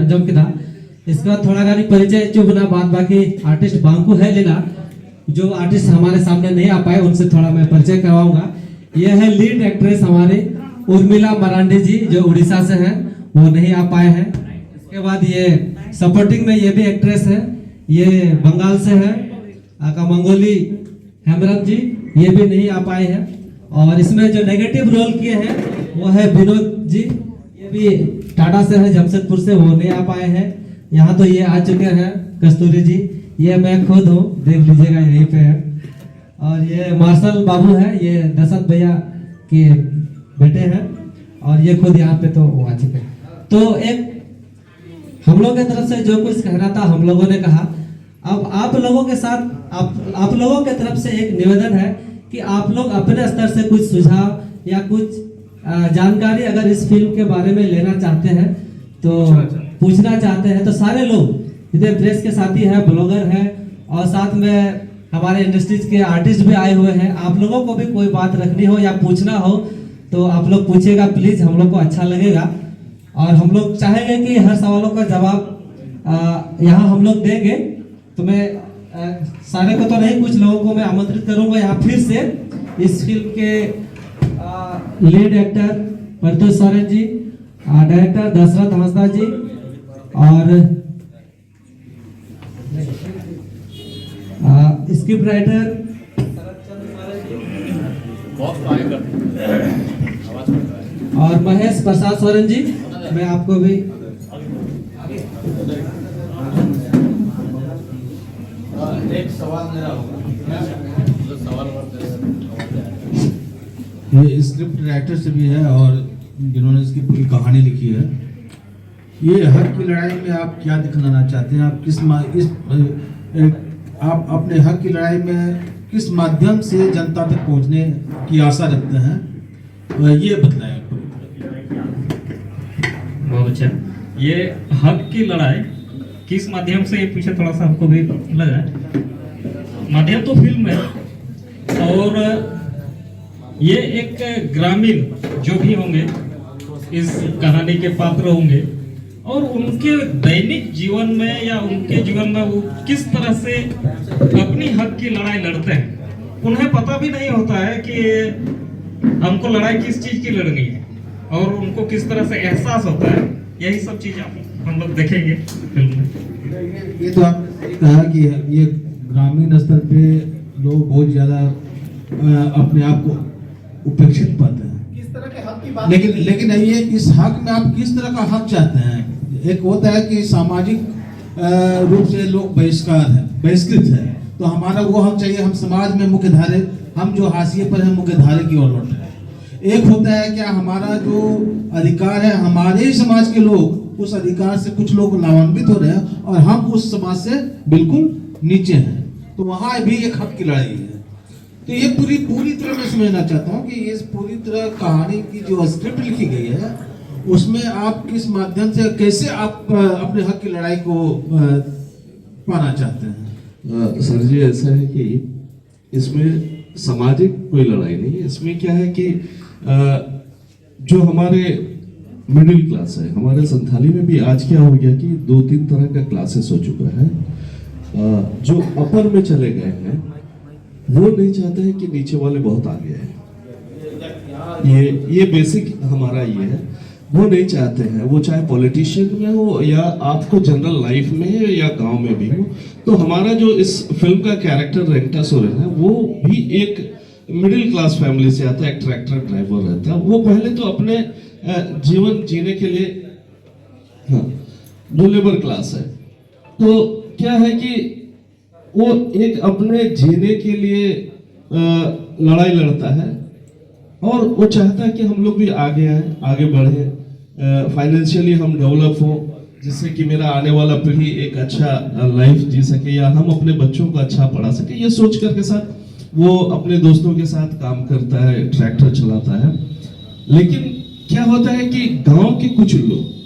जम के था। इसके बाद थोड़ा गानी परिचय जो बना बाद बाकी आर्टिस्ट बांकू है लेना जो आर्टिस्ट हमारे सामने नहीं आ पाए उनसे थोड़ा मैं परिचय करवाऊंगा। यह है लीड एक्ट्रेस हमारे उर्मिला मरांडी जी जो उड़ीसा से हैं, वो नहीं आ पाए हैं। इसके बाद ये सपोर्टिंग में ये भी एक्ट्रेस है, ये बंगाल से है, मंगोली हेमरत जी, ये भी नहीं आ पाए हैं। और इसमें जो नेगेटिव रोल किए हैं वो है विनोद जी, ये भी टाटा से है, जमशेदपुर से, वो नहीं आ पाए हैं। यहाँ तो ये आ चुके हैं कस्तूरी जी, ये मैं खुद हूँ, देख लीजिएगा यहीं पे है। और ये मार्शल बाबू है, ये दशरथ भैया के बेटे हैं, और ये खुद यहाँ पे तो वो आ चुके हैं। तो एक हम लोगों की तरफ से जो कुछ कहना था हम लोगों ने कहा। अब आप लोगों के साथ आप लोगों की तरफ से एक निवेदन है कि आप लोग अपने स्तर से कुछ सुझाव या कुछ जानकारी अगर इस फिल्म के बारे में लेना चाहते हैं तो पूछना चाहते हैं तो सारे लोग जितने प्रेस के साथी हैं, ब्लॉगर हैं, और साथ में हमारे इंडस्ट्रीज के आर्टिस्ट भी आए हुए हैं। आप लोगों को भी कोई बात रखनी हो या पूछना हो तो आप लोग पूछिएगा प्लीज, हम लोग को अच्छा लगेगा। और हम लोग चाहेंगे कि हर सवालों का जवाब यहाँ हम लोग देंगे। तो मैं सारे को तो नहीं, कुछ लोगों को मैं आमंत्रित करूंगा यहाँ फिर से इस फिल्म के lead actor Pratyush Soren ji, director Dasharath Hansda जी, और स्क्रिप्ट राइटर और महेश प्रसाद सोरेन जी। मैं आपको भी एक सवाल मेरा होगा, ये स्क्रिप्ट राइटर से भी है और जिन्होंने इसकी पूरी कहानी लिखी है। ये हक की लड़ाई में आप क्या दिखाना चाहते हैं? आप अपने हक की लड़ाई में किस माध्यम से जनता तक पहुंचने की आशा रखते हैं, ये बताएं। बहुत अच्छा। ये हक की लड़ाई किस माध्यम से, ये पीछे थोड़ा सा हमको भी लगा, माध्यम तो फिल्म है और ये एक ग्रामीण जो भी होंगे इस कहानी के पात्र होंगे और उनके दैनिक जीवन में या उनके जीवन में वो किस तरह से अपनी हक की लड़ाई लड़ते हैं। उन्हें पता भी नहीं होता है कि हमको लड़ाई किस चीज की लड़नी है और उनको किस तरह से एहसास होता है। यही सब चीजें हम लोग देखेंगे फिल्म में। ये तो आपने कहा कि ये ग्रामीण स्तर पे लोग बहुत ज्यादा अपने आप को उपेक्षित पाते हैं, किस तरह के हक की बात, लेकिन ये इस हक में आप किस तरह का हक चाहते हैं? एक होता है कि सामाजिक रूप से लोग बहिष्कृत है, तो हमारा वो हक चाहिए, हम समाज में मुख्य धारे, हम जो हाशिए पर हैं मुख्य धारे की ओर लौट रहे। एक होता है क्या हमारा जो अधिकार है, हमारे ही समाज के लोग उस अधिकार से कुछ लोग लाभान्वित हो रहे हैं और हम उस समाज से बिल्कुल नीचे हैं, तो वहां भी एक हक की लड़ाई है। तो ये पूरी तरह मैं समझना चाहता हूँ कि ये पूरी तरह कहानी की जो स्क्रिप्ट लिखी गई है उसमें आप किस माध्यम से, कैसे आप अपने हक की लड़ाई को पाना चाहते हैं? सर जी, ऐसा है कि इसमें सामाजिक कोई लड़ाई नहीं है। इसमें क्या है कि जो हमारे मिडिल क्लास है, हमारे संथाली में भी आज क्या हो गया कि 2-3 तरह का क्लासेस हो चुका है। जो अपर में चले गए हैं वो नहीं चाहते हैं कि नीचे वाले बहुत आगे हैं। ये बेसिक हमारा ये है, वो नहीं चाहते हैं। वो चाहे पॉलिटिशियन में हो या आपको जनरल लाइफ में या गांव में भी हो। तो हमारा जो इस फिल्म का कैरेक्टर रेंटा सोरेन है वो भी एक मिडिल क्लास फैमिली से आता है, एक ट्रैक्टर ड्राइवर रहता है। वो पहले तो अपने जीवन जीने के लिए, हाँ, वो लेबर क्लास है। तो क्या है कि वो एक अपने जीने के लिए लड़ाई लड़ता है और वो चाहता है कि हम लोग भी आगे आए, आगे बढ़े, फाइनेंशियली हम डेवलप हो, जिससे कि मेरा आने वाला पीढ़ी एक अच्छा लाइफ जी सके या हम अपने बच्चों को अच्छा पढ़ा सके। ये सोच करके साथ वो अपने दोस्तों के साथ काम करता है, ट्रैक्टर चलाता है। लेकिन क्या होता है कि गांव के कुछ लोग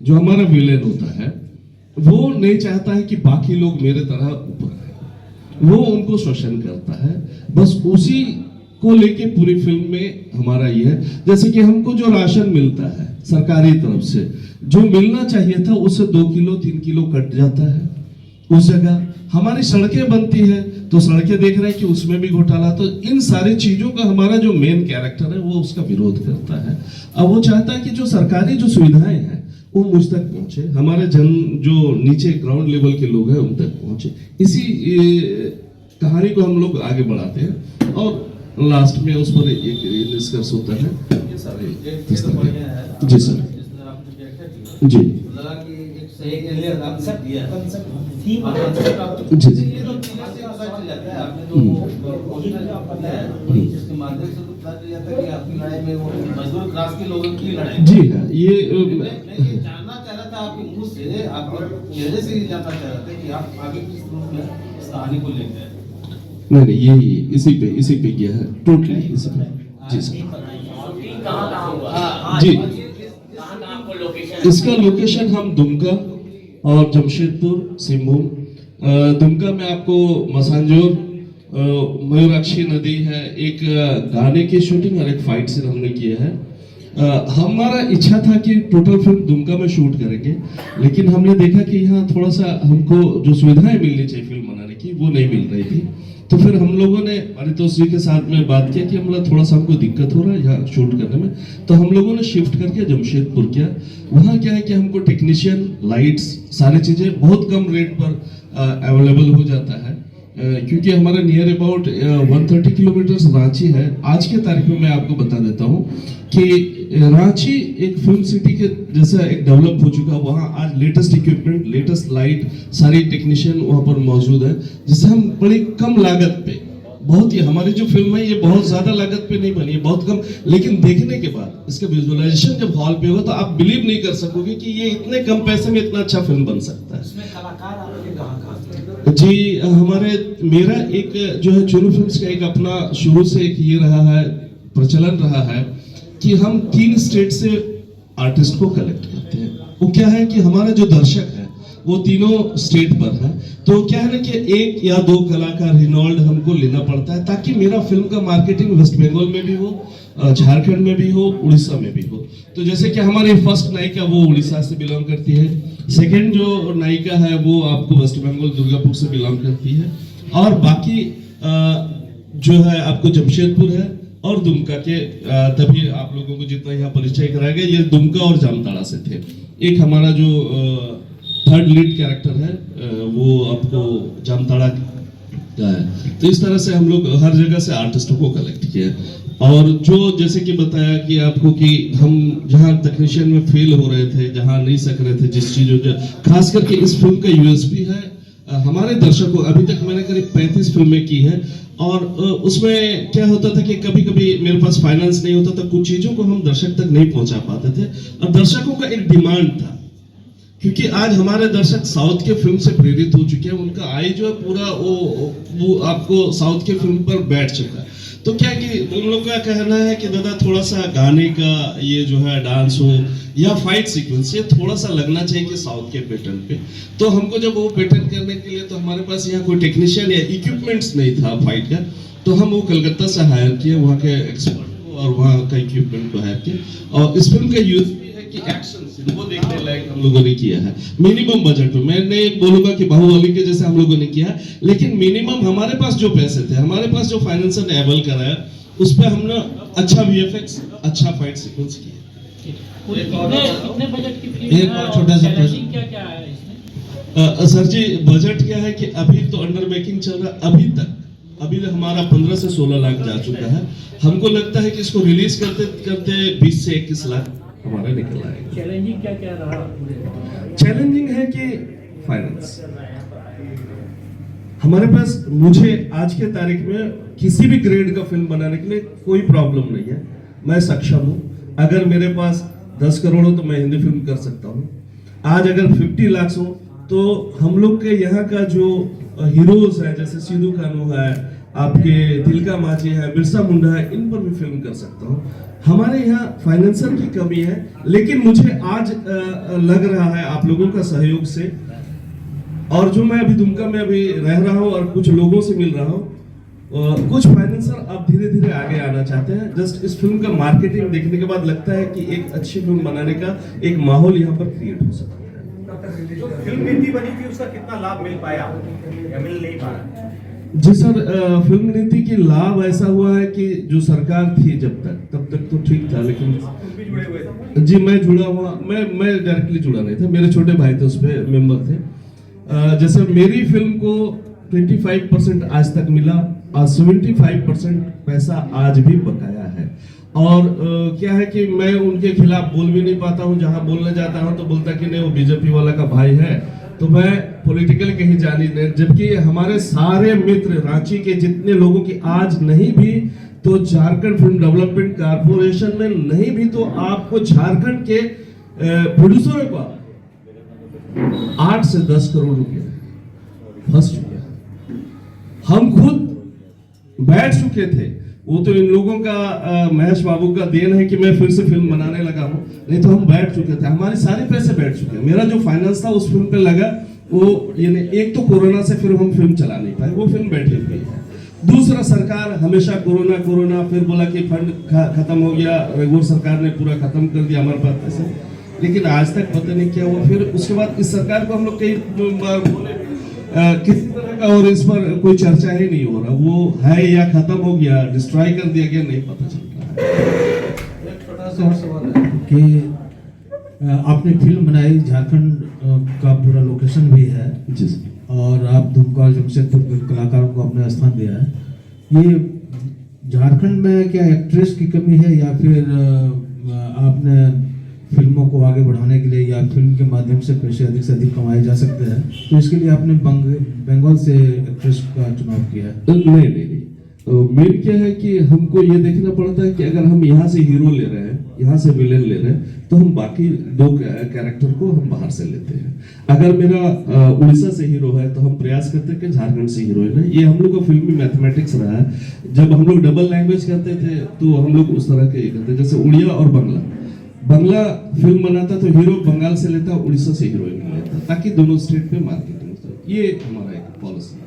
जो हमारा विलेन होता है, वो नहीं चाहता है कि बाकी लोग मेरे तरह ऊपर आए, वो उनको शोषण करता है। बस उसी को लेके पूरी फिल्म में हमारा ये है, जैसे कि हमको जो राशन मिलता है सरकारी तरफ से, जो मिलना चाहिए था उससे 2 किलो 3 किलो कट जाता है। उस जगह हमारी सड़कें बनती है तो सड़कें देख रहे हैं कि उसमें भी घोटाला। तो इन सारी चीजों का हमारा जो मेन कैरेक्टर है वो उसका विरोध करता है। अब वो चाहता है कि जो सरकारी जो सुविधाएं हैं वो मुझ तक पहुंचे, हमारे जो नीचे ग्राउंड लेवल के लोग हैं उन तक पहुंचे। इसी कहानी को हम लोग आगे बढ़ाते हैं और लास्ट में उस पर एक डिस्कस होता है। ये सारे जी सर जी जी हाँ, ये जानना चाह रहा था आपके मुंह से, आप चेहरे से ही जानना चाह रहे थे कि आप आगे किस रूप में इस कहानी को लेते हैं। नहीं, यही इसी पे गया है, टोटली इसी पे। जी सर जी, इसका लोकेशन हम दुमका और जमशेदपुर सिंहभूम। दुमका में आपको मसांजोर, मयूराक्षी नदी है, एक गाने की शूटिंग और एक फाइट सीन हमने किया है। हमारा इच्छा था कि टोटल फिल्म दुमका में शूट करेंगे, लेकिन हमने देखा कि यहाँ थोड़ा सा हमको जो सुविधाएं मिलनी चाहिए फिल्म बनाने की वो नहीं मिल रही थी। तो फिर हम लोगों ने परितोष जी के साथ में बात किया कि मतलब थोड़ा सा हमको दिक्कत हो रहा है यहाँ शूट करने में, तो हम लोगों ने शिफ्ट करके जमशेदपुर किया। वहाँ क्या है कि हमको टेक्नीशियन, लाइट्स, सारी चीजें बहुत कम रेट पर अवेलेबल हो जाता है, क्योंकि हमारा नियर अबाउट 130 किलोमीटर रांची है। आज के तारीख में मैं आपको बता देता हूँ कि रांची एक फिल्म सिटी के जैसा एक डेवलप हो चुका है। वहाँ आज लेटेस्ट इक्विपमेंट, लेटेस्ट लाइट, सारी टेक्नीशियन वहाँ पर मौजूद है, जिससे हम बड़ी कम लागत पे, बहुत ही हमारी जो फिल्म है ये बहुत ज्यादा लागत पे नहीं बनी है, बहुत कम, लेकिन देखने के बाद इसका विजुअलाइजेशन जब हॉल पे होगा तो आप बिलीव नहीं कर सकोगे कि ये इतने कम पैसे में इतना अच्छा फिल्म बन सकता है। इसमें कलाकार आपके कहाँ जी, मेरा एक जो है चुरू फिल्म्स का एक अपना शुरू से एक ये रहा है, प्रचलन रहा है कि हम 3 स्टेट से आर्टिस्ट को कलेक्ट करते हैं। वो क्या है कि हमारा जो दर्शक है वो तीनों स्टेट पर है, तो क्या है ना कि 1 या 2 कलाकार रिनॉल्ड हमको लेना पड़ता है, ताकि मेरा फिल्म का मार्केटिंग वेस्ट बंगाल में भी हो, झारखंड में भी हो, उड़ीसा में भी हो। तो जैसे कि हमारी फर्स्ट नायिका वो उड़ीसा से बिलोंग करती है, सेकंड जो नायिका है वो आपको वेस्ट बंगाल दुर्गापुर से बिलोंग करती है, और बाकी जो है आपको जमशेदपुर है और दुमका के। तभी आप लोगों को जितना यहाँ परिचय कराया गया, ये दुमका और जामताड़ा से थे। एक हमारा जो थर्ड लीड कैरेक्टर है वो आपको जामताड़ा का है। तो इस तरह से हम लोग हर जगह से आर्टिस्टों को कलेक्ट किया, और जो जैसे कि बताया कि आपको कि हम जहाँ टेक्नीशियन में फेल हो रहे थे, जहाँ नहीं सक रहे थे, जिस चीजों खास करके इस फिल्म का यूएसपी है हमारे दर्शकों। अभी तक मैंने करीब 35 फिल्में की है, और उसमें क्या होता था कि कभी कभी मेरे पास फाइनेंस नहीं होता था, कुछ चीजों को हम दर्शक तक नहीं पहुंचा पाते थे, और दर्शकों का एक डिमांड था, क्योंकि आज हमारे दर्शक साउथ के फिल्म से प्रेरित हो चुके हैं। उनका आई जो है पूरा वो आपको साउथ के फिल्म पर बैठ चुका है। तो क्या कि उन लोगों का कहना है कि दादा थोड़ा सा गाने का ये जो है डांस हो या फाइट सीक्वेंस, ये थोड़ा सा लगना चाहिए कि साउथ के पैटर्न पे। तो हमको जब वो पैटर्न करने के लिए, तो हमारे पास यहाँ कोई टेक्नीशियन या इक्विपमेंट्स नहीं था फाइट का, तो हम वो कलकत्ता से हायर किए वहाँ के एक्सपर्ट को, और वहाँ का इक्विपमेंट को हायर किए। और इस फिल्म का यूज कि एक्शन सीन वो देखने लायक हम लोगों ने किया है मिनिमम बजट में। मैं नहीं बोलूंगा कि बाहुबली के जैसे हम लोगों ने किया, लेकिन मिनिमम हमारे पास जो पैसे थे, हमारे पास जो फाइनेंसर ने अवेल कराया, उस पर हमने अच्छा वीएफएक्स, अच्छा फाइट सीक्वेंस किया। एक और छोटा सा प्रश्न, क्या है इसमें? सर जी, बजट क्या है कि अभी तो अंडर मेकिंग चल रहा है, अभी हमारा 15 से 16 लाख जा चुका है। हमको लगता है कि इसको रिलीज करते करते 20 से 21 लाख हमारा निकल आएगा। चैलेंजिंग क्या रहा? चैलेंजिंग है कि फाइनेंस हमारे पास, मुझे आज के तारीख में किसी भी ग्रेड का फिल्म बनाने के लिए कोई प्रॉब्लम नहीं है, मैं सक्षम हूं। अगर मेरे पास 10 करोड़ हो तो मैं हिंदी फिल्म कर सकता हूं। आज अगर 50 लाख हो तो हम लोग के यहाँ का जो हीरोज हैं, जैसे सिद्धू कानू है, आपके तिलका मांझी है, बिरसा मुंडा है, इन पर भी फिल्म कर सकता हूँ। हमारे यहाँ फाइनेंसर की कमी है, लेकिन मुझे आज लग रहा है आप लोगों का सहयोग से, और जो मैं अभी दुमका में अभी रह रहा हूँ और कुछ लोगों से मिल रहा हूँ, कुछ फाइनेंसर अब धीरे धीरे आगे आना चाहते हैं। जस्ट इस फिल्म का मार्केटिंग देखने के बाद लगता है कि एक अच्छी फिल्म बनाने का एक माहौल यहाँ पर क्रिएट हो सकता है। जो फिल्म नीति बनी थी उसका कितना लाभ मिल पाया या मिल नहीं पाया? जी सर, फिल्म नीति की लाभ ऐसा हुआ है कि जो सरकार थी जब तक, तब तक तो ठीक था, लेकिन भी जुड़े हुए थे। जी मैं जुड़ा हुआ, मैं डायरेक्टली जुड़ा नहीं था, मेरे छोटे भाई थे उस पे मेंबर थे। जैसे मेरी फिल्म को 25% आज तक मिला और 75% पैसा आज भी बकाया है। और क्या है कि मैं उनके खिलाफ बोल भी नहीं पाता हूँ, जहाँ बोलने जाता हूँ तो बोलता कि नहीं वो बीजेपी वाला का भाई है, तो मैं पॉलिटिकल कहीं जानी नहीं। जबकि हमारे सारे मित्र रांची के जितने लोगों की आज नहीं भी तो झारखंड फिल्म डेवलपमेंट कारपोरेशन में नहीं भी तो आपको झारखंड के प्रोड्यूसरों को 8 से 10 करोड़ रुपए फंस चुके हैं। हम खुद बैठ चुके थे, वो तो इन लोगों का महेश बाबू का देन है कि मैं फिर से फिल्म बनाने लगा हूँ, नहीं तो हम बैठ चुके थे, हमारे सारे पैसे बैठ चुके हैं। मेरा जो फाइनेंस था उस फिल्म पे लगा, वो यानी एक तो कोरोना से फिर हम फिल्म चला नहीं पाए, वो फिल्म बैठी हुई है। दूसरा, सरकार हमेशा कोरोना कोरोना, फिर बोला कि फंड खत्म हो गया, रघुवर सरकार ने पूरा खत्म कर दिया हमारे पास पैसे, लेकिन आज तक पता नहीं क्या हुआ। फिर उसके बाद इस सरकार को हम लोग कई बार बोले किसी तरह का, और इस पर कोई चर्चा ही नहीं हो रहा, वो है या खत्म हो गया, डिस्ट्रॉय कर दिया गया, नहीं पता चल रहा है। एक छोटा सा और सवाल है कि आपने फिल्म बनाई, झारखंड का पूरा लोकेशन भी है जी, और आप दुमका जमशेदपुर के कलाकारों को अपना स्थान दिया है। ये झारखंड में क्या एक्ट्रेस की कमी है या फिर आपने फिल्मों को आगे बढ़ाने के लिए या फिल्म के माध्यम से पैसे अधिक से अधिक कमाए जा सकते हैं, तो इसके लिए आपने बंगाल से एक्ट्रेस का चुनाव किया है? नहीं, मेन क्या है कि हमको ये देखना पड़ता है कि अगर हम यहाँ से हीरो ले रहे हैं, यहाँ से विलेन ले रहे हैं, तो हम बाकी 2 कैरेक्टर को हम बाहर से लेते हैं। अगर मेरा उड़ीसा से हीरो है तो हम प्रयास करते हैं कि झारखंड से हीरोइन है। ये हम लोग का फिल्मी मैथमेटिक्स रहा है। जब हम लोग डबल लैंग्वेज करते थे तो हम लोग उस तरह के करते, जैसे उड़िया और बंगला फिल्म बनाता तो हीरो बंगाल से लेता, उड़ीसा से हीरोइन लेता, ताकि दोनों स्टेट पे मार्केटिंग हो। ये हमारा एक पॉलिसी है।